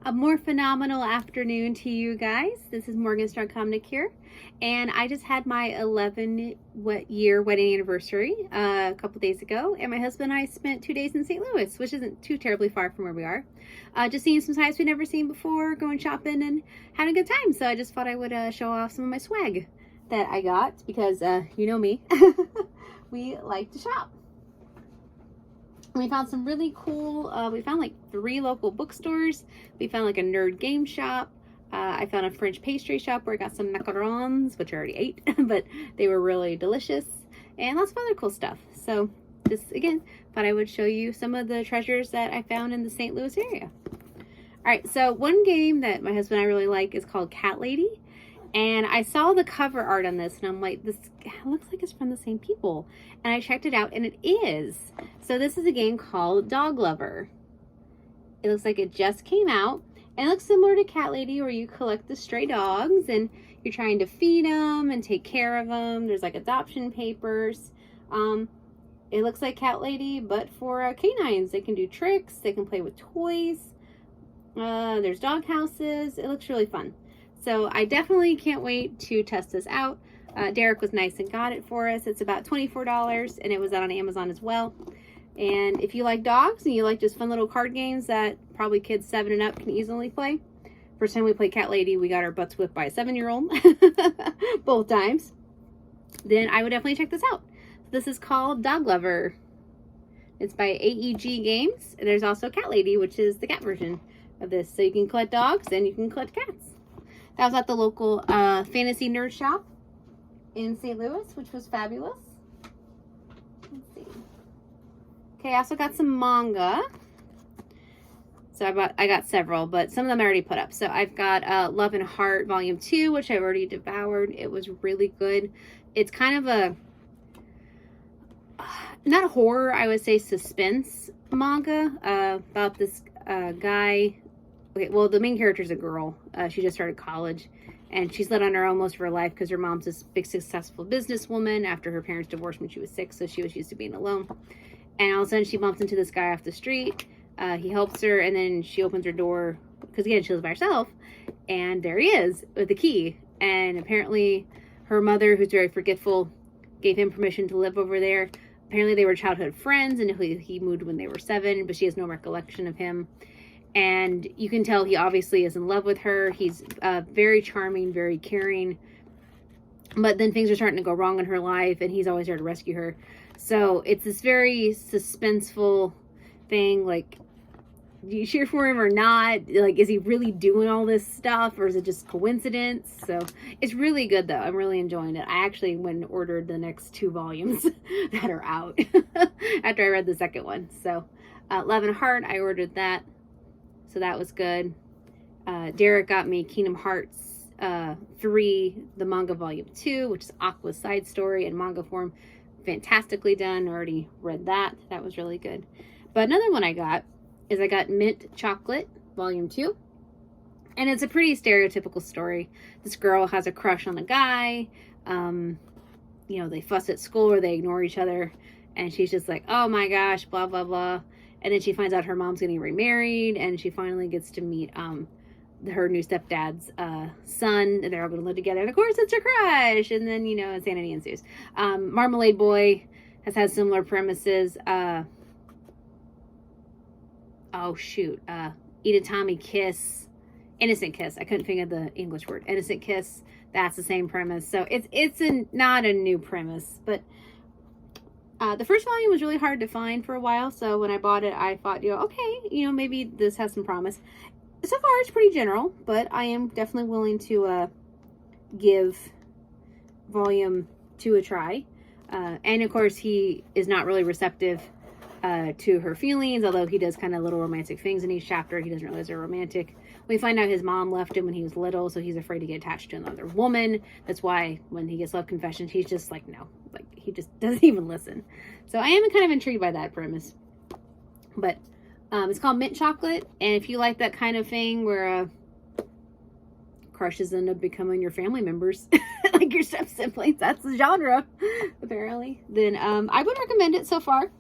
A more phenomenal afternoon to you guys. This is Morgan here, and I just had my 11-year wedding anniversary a couple days ago, and my husband and I spent 2 days in St. Louis, which isn't too terribly far from where we are. Just seeing some sites we've never seen before, going shopping, and having a good time. So I just thought I would show off some of my swag that I got because you know me, we like to shop. We found some really cool, we found like 3 local bookstores. We found like a nerd game shop. I found a French pastry shop where I got some macarons, which I already ate, but they were really delicious, and lots of other cool stuff. So just, again, thought I would show you some of the treasures that I found in the St. Louis area. All right, so one game that my husband and I really like is called Cat Lady. And I saw the cover art on this, and I'm like, this looks like it's from the same people. And I checked it out, and it is. So this is a game called Dog Lover. It looks like it just came out. And it looks similar to Cat Lady, where you collect the stray dogs, and you're trying to feed them and take care of them. There's like adoption papers. It looks like Cat Lady, but for canines. They can do tricks. They can play with toys. There's dog houses. It looks really fun. So I definitely can't wait to test this out. Derek was nice and got it for us. It's about $24, and it was out on Amazon as well. And if you like dogs and you like just fun little card games that probably kids 7 and up can easily play. First time we played Cat Lady, we got our butts whipped by a 7-year-old. Both times. Then I would definitely check this out. This is called Dog Lover. It's by AEG Games. And there's also Cat Lady, which is the cat version of this. So you can collect dogs and you can collect cats. That was at the local fantasy nerd shop in St. Louis, which was fabulous. Let's see. Okay, I also got some manga. So I got several, but some of them I already put up. So I've got Love and Heart Volume 2, which I've already devoured. It was really good. It's kind of a, not horror, I would say suspense manga about this guy. Okay, well, the main character is a girl. She just started college, and she's led on her own most of her life because her mom's this big, successful businesswoman after her parents divorced when she was 6, so she was used to being alone. And all of a sudden, she bumps into this guy off the street. He helps her, and then she opens her door because, again, she lives by herself, and there he is with the key. And apparently, her mother, who's very forgetful, gave him permission to live over there. Apparently, they were childhood friends, and he moved when they were 7, but she has no recollection of him. And you can tell he obviously is in love with her. He's very charming, very caring. But then things are starting to go wrong in her life, and he's always there to rescue her. So it's this very suspenseful thing. Like, do you cheer for him or not? Like, is he really doing all this stuff, or is it just coincidence? So it's really good, though. I'm really enjoying it. I actually went and ordered the next 2 volumes that are out after I read the second one. So Love and Heart, I ordered that. So that was good. Derek got me Kingdom Hearts 3, the manga volume 2, which is Aqua's side story in manga form. Fantastically done. Already read that. That was really good. But another one I got Mint Chocolate volume 2. And it's a pretty stereotypical story. This girl has a crush on a guy. You know, they fuss at school or they ignore each other. And she's just like, oh my gosh, blah, blah, blah. And then she finds out her mom's getting remarried, and she finally gets to meet her new stepdad's son, and they're all going to live together. And of course, it's her crush. And then, you know, insanity ensues. Marmalade Boy has had similar premises. Itatami Kiss, Innocent Kiss. I couldn't think of the English word. Innocent Kiss. That's the same premise. So it's not a new premise, but. The first volume was really hard to find for a while, so when I bought it, I thought, you know, okay, you know, maybe this has some promise. So far, it's pretty general, but I am definitely willing to give volume 2 a try. And, of course, he is not really receptive to her feelings, although he does kind of little romantic things in each chapter. He doesn't realize they're romantic. We find out his mom left him when he was little, so he's afraid to get attached to another woman. That's why when he gets love confessions, he's just like, no. Like, he just doesn't even listen. So I am kind of intrigued by that premise. But it's called Mint Chocolate, and if you like that kind of thing where crushes end up becoming your family members, like your step siblings, that's the genre, apparently, then I would recommend it so far.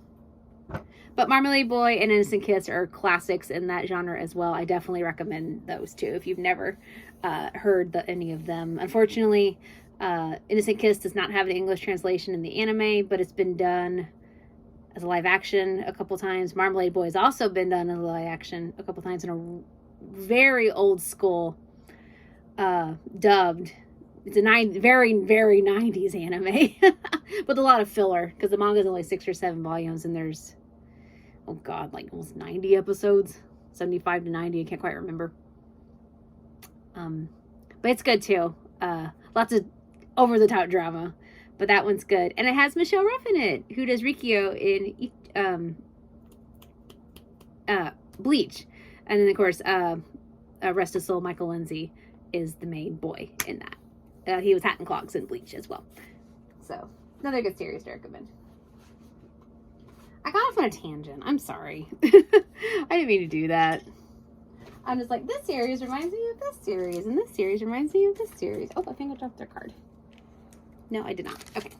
But Marmalade Boy and Innocent Kiss are classics in that genre as well. I definitely recommend those two if you've never heard any of them. Unfortunately, Innocent Kiss does not have an English translation in the anime, but it's been done as a live action a couple times. Marmalade Boy has also been done in a live action a couple times in a very old school dubbed. It's a very, very 90s anime with a lot of filler because the manga is only 6 or 7 volumes and there's, oh god, like almost 90 episodes, 75 to 90. I can't quite remember. But it's good too. Lots of over-the-top drama, but that one's good. And it has Michelle Ruff in it, who does Rikyo in Bleach. And then, of course, Rest of Soul, Michael Lindsay is the main boy in that. He was Hat and Clogs in Bleach as well. So, another good series to recommend. I got off on a tangent. I'm sorry. I didn't mean to do that. I'm just like, this series reminds me of this series, and this series reminds me of this series. Oh, I think I dropped their card. No, I did not. Okay.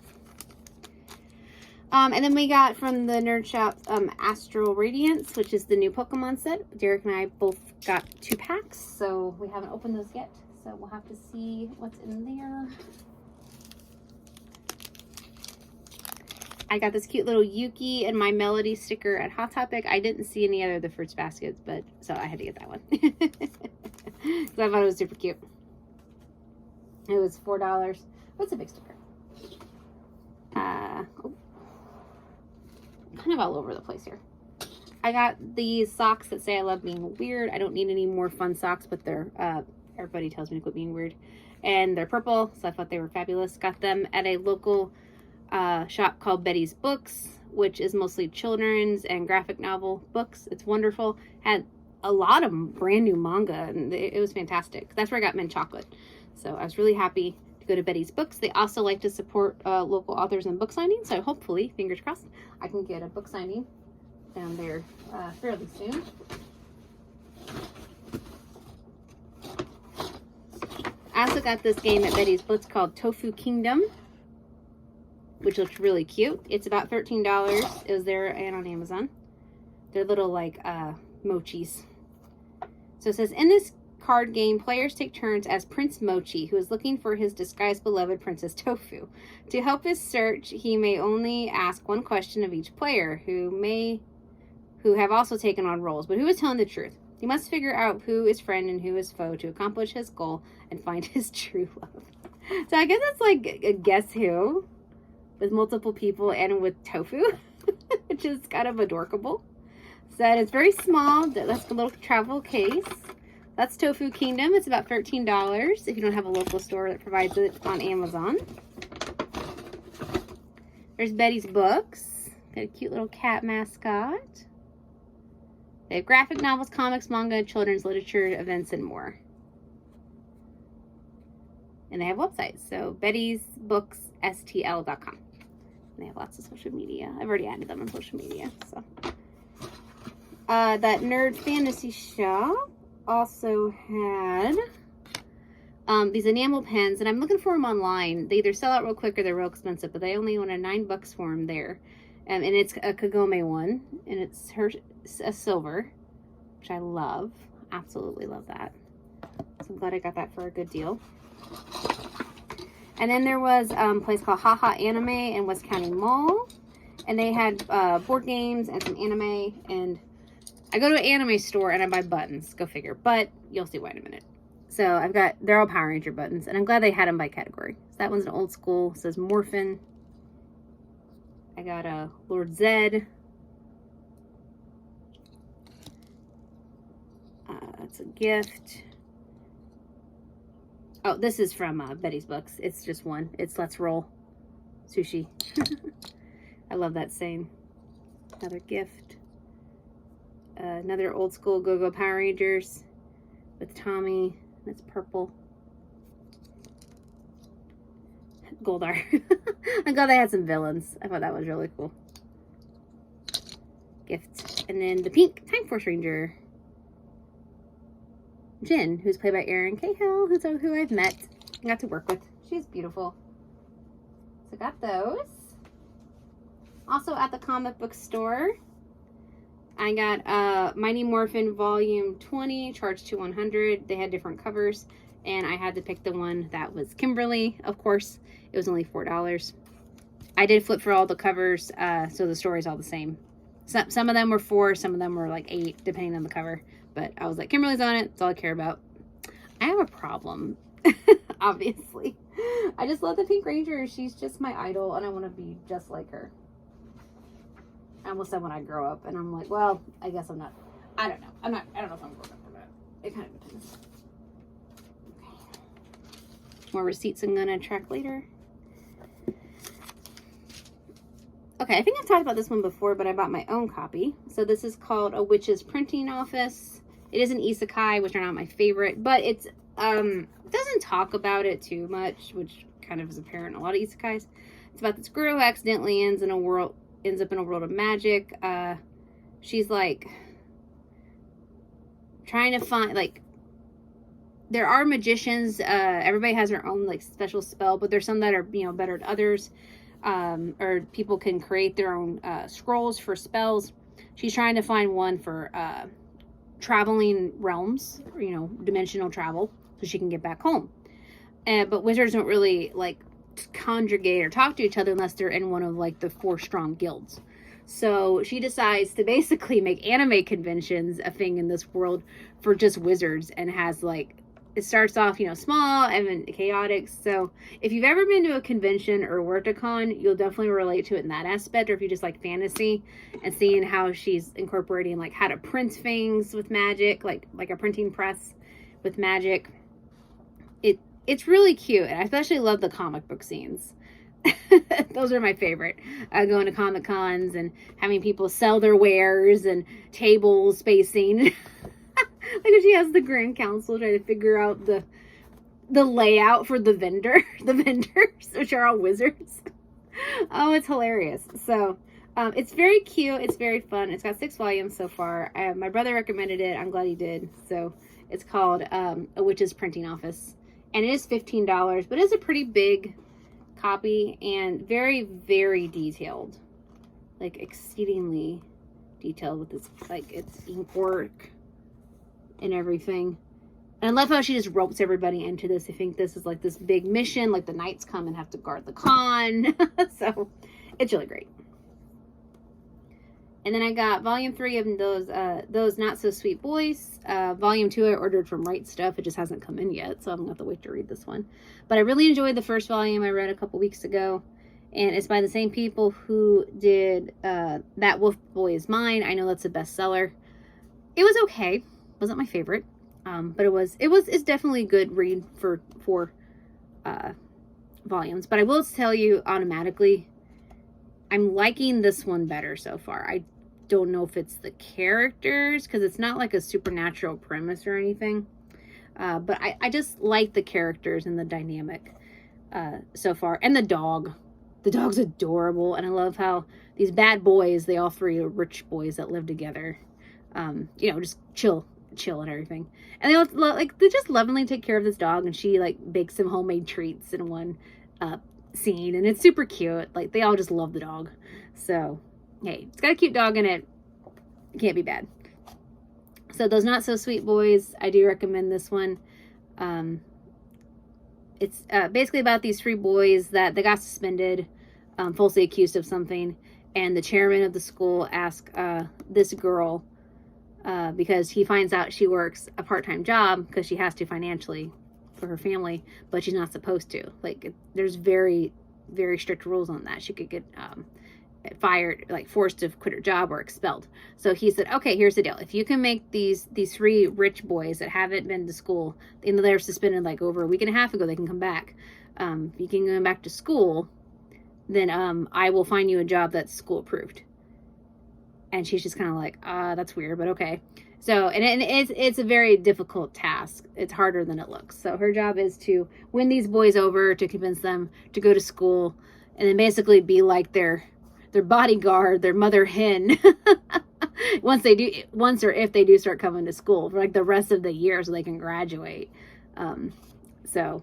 And then we got from the Nerd Shop Astral Radiance, which is the new Pokemon set. Derek and I both got 2 packs, so we haven't opened those yet. So we'll have to see what's in there. I got this cute little Yuki and My Melody sticker at Hot Topic. I didn't see any other of the Fruits Baskets, but so I had to get that one. So I thought it was super cute. It was $4. What's a big sticker? Oh. Kind of all over the place here. I got these socks that say I love being weird. I don't need any more fun socks, but they're, everybody tells me to quit being weird. And they're purple, so I thought they were fabulous. Got them at a local shop called Betty's Books, which is mostly children's and graphic novel books. It's wonderful. Had a lot of brand new manga, and it was fantastic. That's where I got Mint Chocolate. So I was really happy to go to Betty's Books. They also like to support local authors and book signings, so hopefully, fingers crossed, I can get a book signing down there fairly soon. I also got this game at Betty's Books called Tofu Kingdom, which looks really cute. It's about $13. It was there and on Amazon. They're little like mochis. So it says, in this card game, players take turns as Prince Mochi, who is looking for his disguised beloved Princess Tofu. To help his search, he may only ask one question of each player, who have also taken on roles, but who is telling the truth. He must figure out who is friend and who is foe to accomplish his goal and find his true love. So I guess it's like a Guess Who with multiple people and with tofu, which is kind of adorable. So it's very small. That's the little travel case. That's Tofu Kingdom. It's about $13 if you don't have a local store that provides it on Amazon. There's Betty's Books. Got a cute little cat mascot. They have graphic novels, comics, manga, children's literature, events, and more. And they have websites. So Betty'sBooksSTL.com. They have lots of social media. I've already added them on social media. So that Nerd Fantasy Shop also had these enamel pens, and I'm looking for them online. They either sell out real quick or they're real expensive, but they only wanted $9 for them there. And it's a Kagome one, and it's a silver, which I love. Absolutely love that. So I'm glad I got that for a good deal. And then there was a place called Haha Anime in West County Mall. And they had board games and some anime. And I go to an anime store and I buy buttons. Go figure. But you'll see why in a minute. So they're all Power Ranger buttons. And I'm glad they had them by category. So that one's an old school. It says Morphin. I got a Lord Zed. That's a gift. Oh, this is from Betty's Books. It's just one. It's Let's Roll Sushi. I love that saying. Another gift. Another old school Go-Go Power Rangers with Tommy. That's purple. Goldar. I'm glad they had some villains. I thought that was really cool. Gift. And then the pink Time Force Ranger. Jin, who's played by Erin Cahill, who I've met and got to work with. She's beautiful. So got those. Also at the comic book store, I got Mighty Morphin Volume 20, charged to 100. They had different covers, and I had to pick the one that was Kimberly. Of course, it was only $4. I did flip for all the covers, so the story's all the same. Some of them were 4, some of them were like 8, depending on the cover. But I was like, Kimberly's on it. That's all I care about. I have a problem, obviously. I just love the Pink Ranger. She's just my idol, and I want to be just like her. I almost said when I grow up, and I'm like, well, I guess I'm not. I don't know. I don't know if I'm grown up or not. It kind of depends. Okay. More receipts I'm gonna track later. Okay, I think I've talked about this one before, but I bought my own copy. So this is called A Witch's Printing Office. It is an isekai, which are not my favorite, but it's doesn't talk about it too much, which kind of is apparent in a lot of isekais. It's about this girl who accidentally ends up in a world of magic. She's like trying to find, like, there are magicians. Everybody has their own like special spell, but there's some that are, you know, better than others. Or people can create their own scrolls for spells. She's trying to find one for traveling realms, you know, dimensional travel, so she can get back home. But wizards don't really like conjugate or talk to each other unless they're in one of like the 4 strong guilds. So she decides to basically make anime conventions a thing in this world for just wizards, and has like, it starts off, you know, small and then chaotic. So if you've ever been to a convention or worked a con, you'll definitely relate to it in that aspect. Or if you just like fantasy and seeing how she's incorporating like how to print things with magic, like a printing press with magic. It's really cute, and I especially love the comic book scenes. Those are my favorite. Going to Comic Cons and having people sell their wares and table spacing. Like when she has the Grand Council trying to figure out the layout for the vendors, which are all wizards. Oh, it's hilarious. So it's very cute. It's very fun. It's got 6 volumes so far. My brother recommended it. I'm glad he did. So it's called A Witch's Printing Office. And it is $15, but it's a pretty big copy and very, very detailed. Like exceedingly detailed with this, like it's ink work and everything. And I love how she just ropes everybody into this. I think this is like this big mission, like the knights come and have to guard the con. So it's really great. And then I got volume 3 of those Not So Sweet Boys. Volume 2 I ordered from Right Stuff. It just hasn't come in yet, so I'm gonna have to wait to read this one. But I really enjoyed the first volume I read a couple weeks ago. And it's by the same people who did That Wolf Boy Is Mine. I know that's a bestseller. It was okay. Wasn't my favorite. But it's definitely a good read for 4 volumes. But I will tell you automatically, I'm liking this one better so far. I don't know if it's the characters, because it's not like a supernatural premise or anything. But I just like the characters and the dynamic so far. And the dog. The dog's adorable. And I love how these bad boys, they all 3 are rich boys that live together. You know, just chill and everything. And they all, like, they just lovingly take care of this dog. And she, like, bakes him homemade treats in one scene, and it's super cute. Like, they all just love the dog. So hey, it's got a cute dog in it. It can't be bad. So those Not So Sweet Boys, I do recommend this one. It's basically about these 3 boys that they got suspended, falsely accused of something, and the chairman of the school asked this girl, because he finds out she works a part-time job because she has to financially for her family, but she's not supposed to. Like, there's very, very strict rules on that. She could get fired, like forced to quit her job or expelled. So he said, okay, here's the deal. If you can make these 3 rich boys that haven't been to school, you know, they're suspended like over a week and a half ago, they can come back. If you can go back to school, then I will find you a job that's school approved. And she's just kind of like, that's weird, but okay. So, and it's a very difficult task. It's harder than it looks. So her job is to win these boys over, to convince them to go to school, and then basically be like their bodyguard, their mother hen, once or if they do start coming to school for like the rest of the year so they can graduate. So,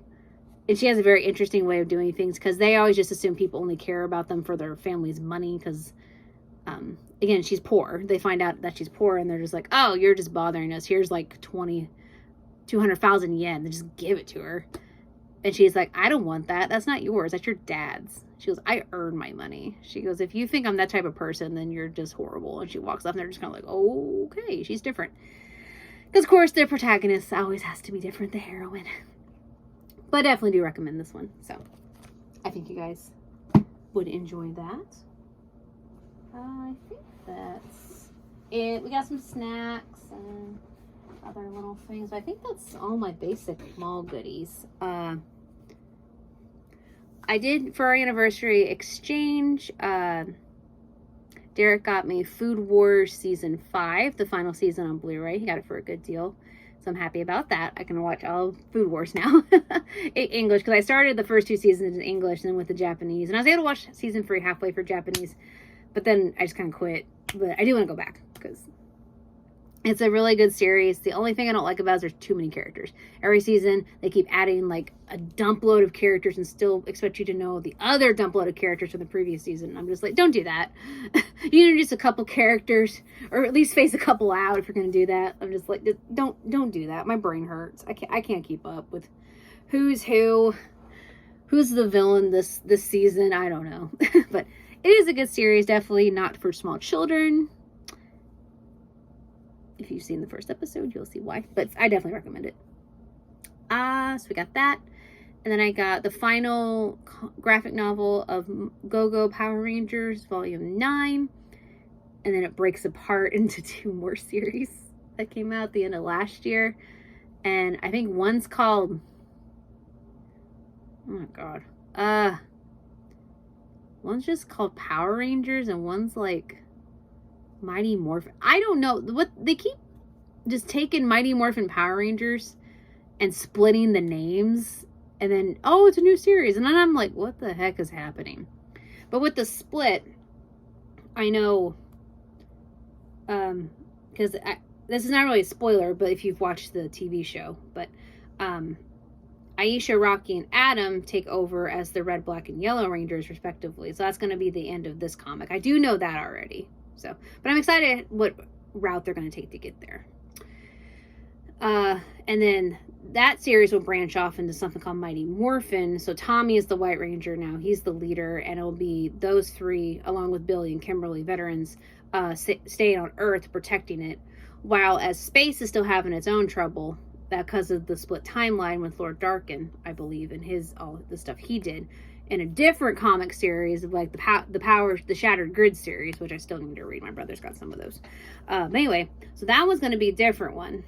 and she has a very interesting way of doing things, because they always just assume people only care about them for their family's money, because again, she's poor. They find out that she's poor, and they're just like, oh, you're just bothering us. Here's like 200,000 yen. They just give it to her. And she's like, I don't want that. That's not yours. That's your dad's. She goes, I earn my money. She goes, if you think I'm that type of person, then you're just horrible. And she walks off, and they're just kind of like, oh, okay, she's different. Because, of course, the protagonist always has to be different, the heroine. But I definitely do recommend this one. So, I think you guys would enjoy that. I think that's it. We got some snacks and other little things. I think that's all my basic mall goodies. I did, for our anniversary exchange, Derek got me Food Wars Season 5, the final season on Blu-ray. He got it for a good deal. So I'm happy about that. I can watch all of Food Wars now in English, because I started the first 2 seasons in English and then with the Japanese. And I was able to watch Season 3 halfway for Japanese, but then I just kind of quit. But I do want to go back, because it's a really good series. The only thing I don't like about it is there's too many characters. Every season, they keep adding like a dump load of characters and still expect you to know the other dump load of characters from the previous season. I'm just like, don't do that. You introduce a couple characters, or at least phase a couple out if you're going to do that. I'm just like, don't do that. My brain hurts. I can't keep up with who's who, who's the villain this season. I don't know. But it is a good series. Definitely not for small children. If you've seen the first episode, you'll see why. But I definitely recommend it. So we got that. And then I got the final graphic novel of Go-Go Power Rangers, Volume 9. And then it breaks apart into 2 more series that came out at the end of last year. And I think one's called... Oh my god. One's just called Power Rangers, and one's like... Mighty Morphin. I don't know what they keep just taking Mighty Morphin Power Rangers and splitting the names, and then oh, it's a new series, and then I'm like, what the heck is happening? But with the split, I know, because this is not really a spoiler, but if you've watched the TV show, but Aisha, Rocky, and Adam take over as the Red, Black, and Yellow Rangers respectively. So that's going to be the end of this comic. I do know that already. So, but I'm excited what route they're going to take to get there. And then that series will branch off into something called Mighty Morphin. So Tommy is the White Ranger now. He's the leader, and it'll be those 3, along with Billy and Kimberly, veterans, staying on Earth protecting it, while as space is still having its own trouble because of the split timeline with Lord Darkin, I believe, and all the stuff he did. In a different comic series of like the Shattered Grid series, which I still need to read. My brother's got some of those. But anyway, so that one's going to be a different one.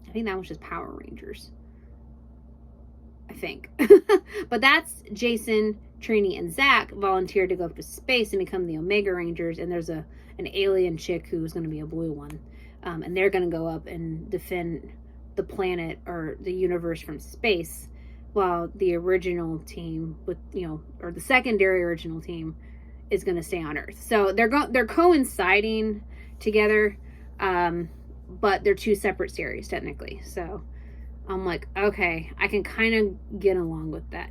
I think that was just Power Rangers. I think. But that's Jason, Trini, and Zach volunteered to go up to space and become the Omega Rangers. And there's an alien chick who's going to be a blue one. And they're going to go up and defend the planet or the universe from space, while the original team or the secondary original team is going to stay on Earth. So they're coinciding together, but they're 2 separate series technically. So I'm like, okay, I can kind of get along with that.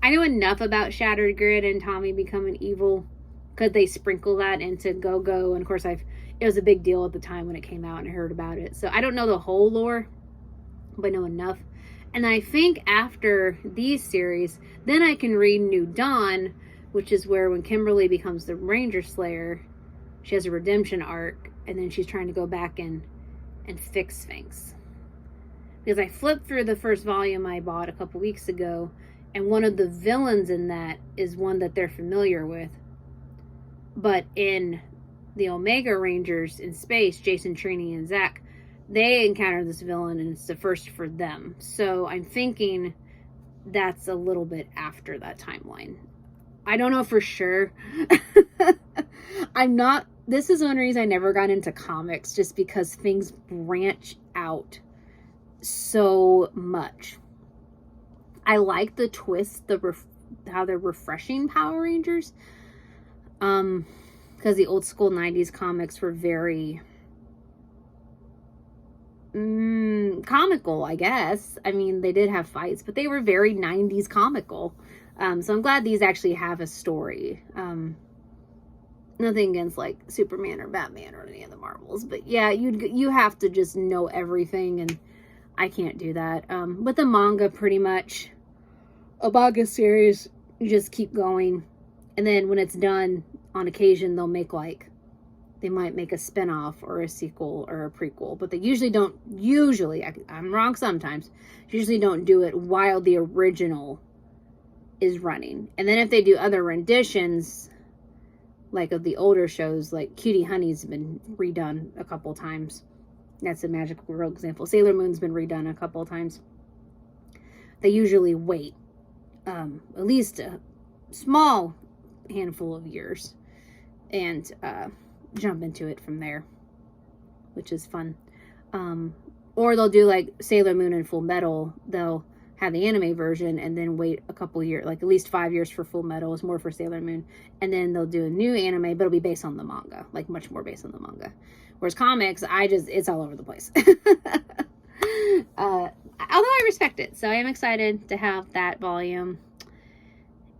I know enough about Shattered Grid and Tommy becoming evil because they sprinkle that into Go-Go, and of course it was a big deal at the time when it came out and I heard about it. So I don't know the whole lore, but I know enough. And I think after these series, then I can read New Dawn, which is where when Kimberly becomes the Ranger Slayer, she has a redemption arc, and then she's trying to go back and fix things. Because I flipped through the first volume I bought a couple weeks ago, and one of the villains in that is one that they're familiar with. But in the Omega Rangers in space, Jason, Trini, and Zach, they encounter this villain, and it's the first for them. So I'm thinking that's a little bit after that timeline. I don't know for sure. This is one reason I never got into comics, just because things branch out so much. I like the twist, how they're refreshing Power Rangers. Because the old school 90s comics were very... comical, I guess. I mean, they did have fights, but they were very 90s comical. So I'm glad these actually have a story. Nothing against like Superman or Batman or any of the Marvels, but yeah, you have to just know everything, and I can't do that. With the manga, pretty much a manga series, you just keep going, and then when it's done, on occasion they might make a spin-off or a sequel or a prequel, but they usually don't. I'm wrong sometimes. Usually don't do it while the original is running, and then if they do other renditions, like of the older shows, like Cutie Honey's been redone a couple times. That's a Magical Girl example. Sailor Moon's been redone a couple times. They usually wait at least a small handful of years and jump into it from there, which is fun. Or they'll do like Sailor Moon and Full Metal. They'll have the anime version and then wait a couple years, like at least 5 years for Full Metal. It's more for Sailor Moon. And then they'll do a new anime, but it'll be based on the manga, like much more based on the manga. Whereas comics, it's all over the place. Although I respect it. So I am excited to have that volume.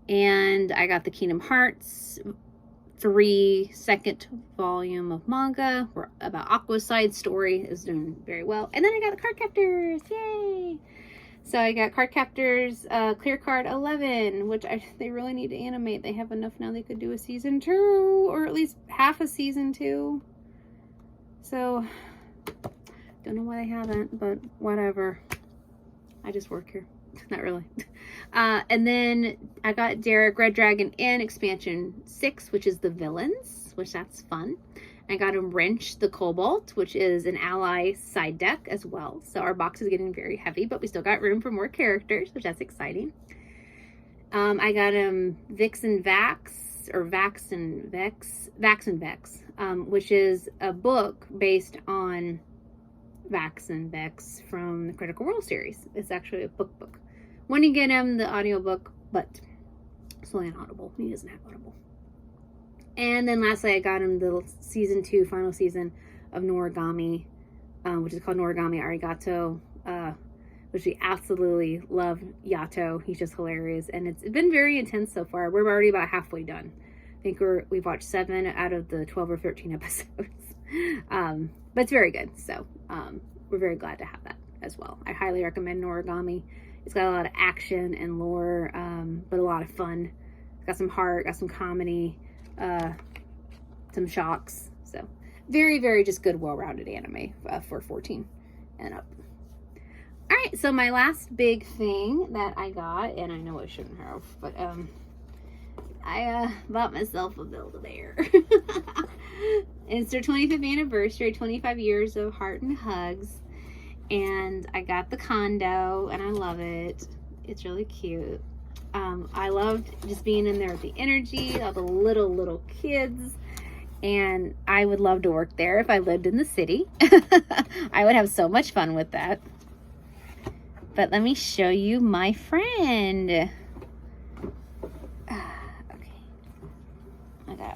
And I got the Kingdom Hearts 3 second volume of manga about Aqua's side story. Is doing very well. And then I got the card captors. Yay! So I got Card Captors, Clear Card 11, which they really need to animate. They have enough now they could do a season 2, or at least half a season 2. So, don't know why they haven't, but whatever. I just work here. Not really. And then I got Derek Red Dragon Inn Expansion 6, which is the villains, which that's fun. I got him Wrench the Cobalt, which is an ally side deck as well. So our box is getting very heavy, but we still got room for more characters, which that's exciting. I got him Vix and Vax, or Vax and Vex, Vax and Vex, which is a book based on Vax and Vex from the Critical Role series. It's actually a book. When you get him the audiobook, but it's only on Audible. He doesn't have Audible. And then lastly, I got him the season 2 final season of Noragami, which is called Noragami Arigato, which we absolutely love Yato. He's just hilarious, and it's been very intense so far. We're already about halfway done. I think we've watched 7 out of the 12 or 13 episodes, but it's very good. So we're very glad to have that as well. I highly recommend Noragami. It's got a lot of action and lore, but a lot of fun. It's got some heart, got some comedy. Some shocks. So very, very just good, well-rounded anime for 14 and up. All right, so my last big thing that I got, and I know I shouldn't have, but I bought myself a Build-A-Bear. It's their 25th anniversary, 25 years of heart and hugs, and I got the condo, and I love it. It's really cute. I loved just being in there with the energy, all the little kids, and I would love to work there if I lived in the city. I would have so much fun with that. But let me show you my friend. Okay.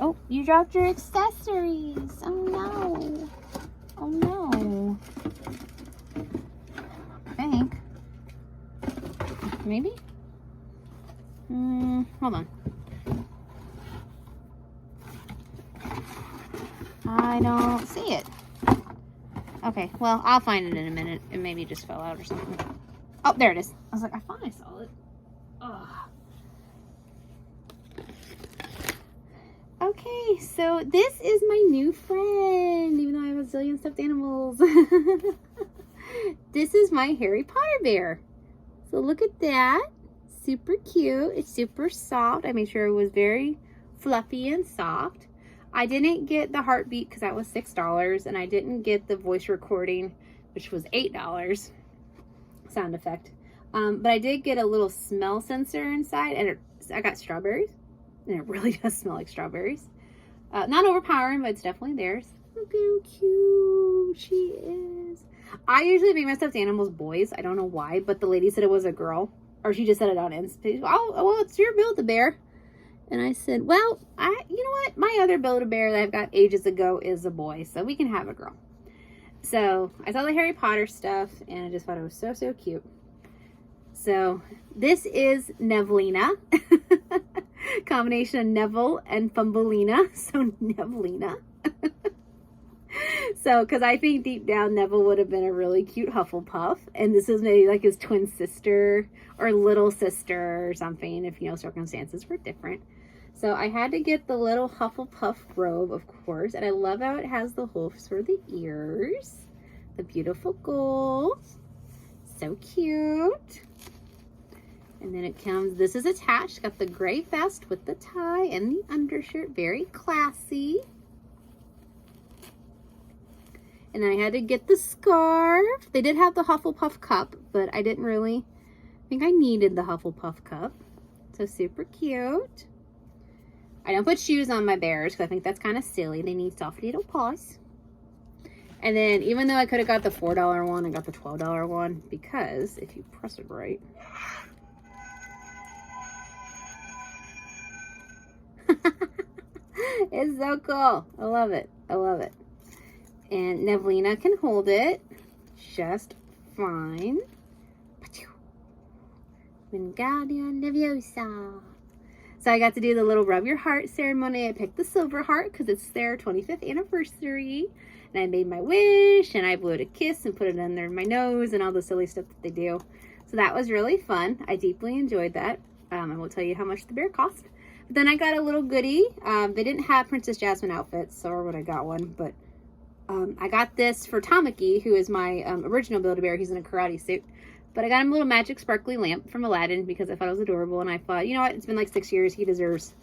Oh, you dropped your accessories. Oh no. Oh no. I think. Maybe? Hold on. I don't see it. Okay, well, I'll find it in a minute. It maybe just fell out or something. Oh, there it is. I was like, I thought I saw it. Ugh. Okay, so this is my new friend, even though I have a zillion stuffed animals. This is my Harry Potter bear. So look at that. Super cute. It's super soft. I made sure it was very fluffy and soft. I didn't get the heartbeat because that was $6, and I didn't get the voice recording, which was $8 sound effect. But I did get a little smell sensor inside, and I got strawberries, and it really does smell like strawberries. Not overpowering, but it's definitely theirs. Look how cute she is. I usually make my stuffed animals boys. I don't know why, but the lady said it was a girl. Or she just said it on Insta. Oh, well, it's your Build-A-Bear. And I said, well, you know what? My other Build-A-Bear that I've got ages ago is a boy, so we can have a girl. So I saw the Harry Potter stuff, and I just thought it was so, so cute. So this is Nevlina. Combination of Neville and Fumbleina. So Nevelina. So, because I think deep down Neville would have been a really cute Hufflepuff. And this is maybe like his twin sister or little sister or something if, you know, circumstances were different. So I had to get the little Hufflepuff robe, of course. And I love how it has the hoofs for the ears. The beautiful gold. So cute. And then it comes, this is attached. Got the gray vest with the tie and the undershirt. Very classy. And then I had to get the scarf. They did have the Hufflepuff cup, but I didn't really think I needed the Hufflepuff cup. So super cute. I don't put shoes on my bears because I think that's kind of silly. They need soft little paws. And then even though I could have got the $4 one, I got the $12 one because if you press it right. It's so cool. I love it. I love it. And Nevelina can hold it just fine. Wingardium Leviosa. So I got to do the little rub your heart ceremony. I picked the silver heart because it's their 25th anniversary. And I made my wish and I blew it a kiss and put it under my nose and all the silly stuff that they do. So that was really fun. I deeply enjoyed that. I will tell you how much the bear cost. But then I got a little goodie. They didn't have Princess Jasmine outfits, so or would I got one, but I got this for Tamaki, who is my original Build-A-Bear. He's in a karate suit. But I got him a little magic sparkly lamp from Aladdin because I thought it was adorable. And I thought, you know what? It's been like 6 years. He deserves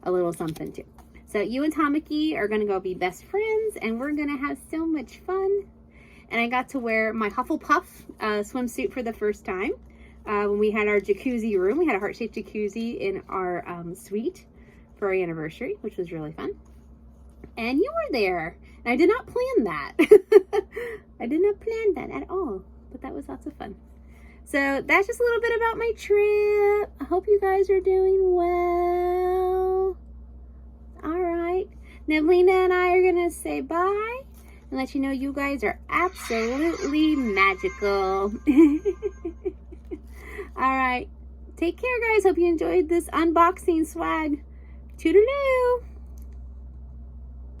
a little something too. So you and Tamaki are going to go be best friends. And we're going to have so much fun. And I got to wear my Hufflepuff swimsuit for the first time. When we had our jacuzzi room. We had a heart-shaped jacuzzi in our suite for our anniversary, which was really fun. And you were there. And I did not plan that. I did not plan that at all. But that was lots of fun. So that's just a little bit about my trip. I hope you guys are doing well. All right. Nevelina and I are going to say bye and let you know you guys are absolutely magical. All right. Take care, guys. Hope you enjoyed this unboxing swag. Toodaloo.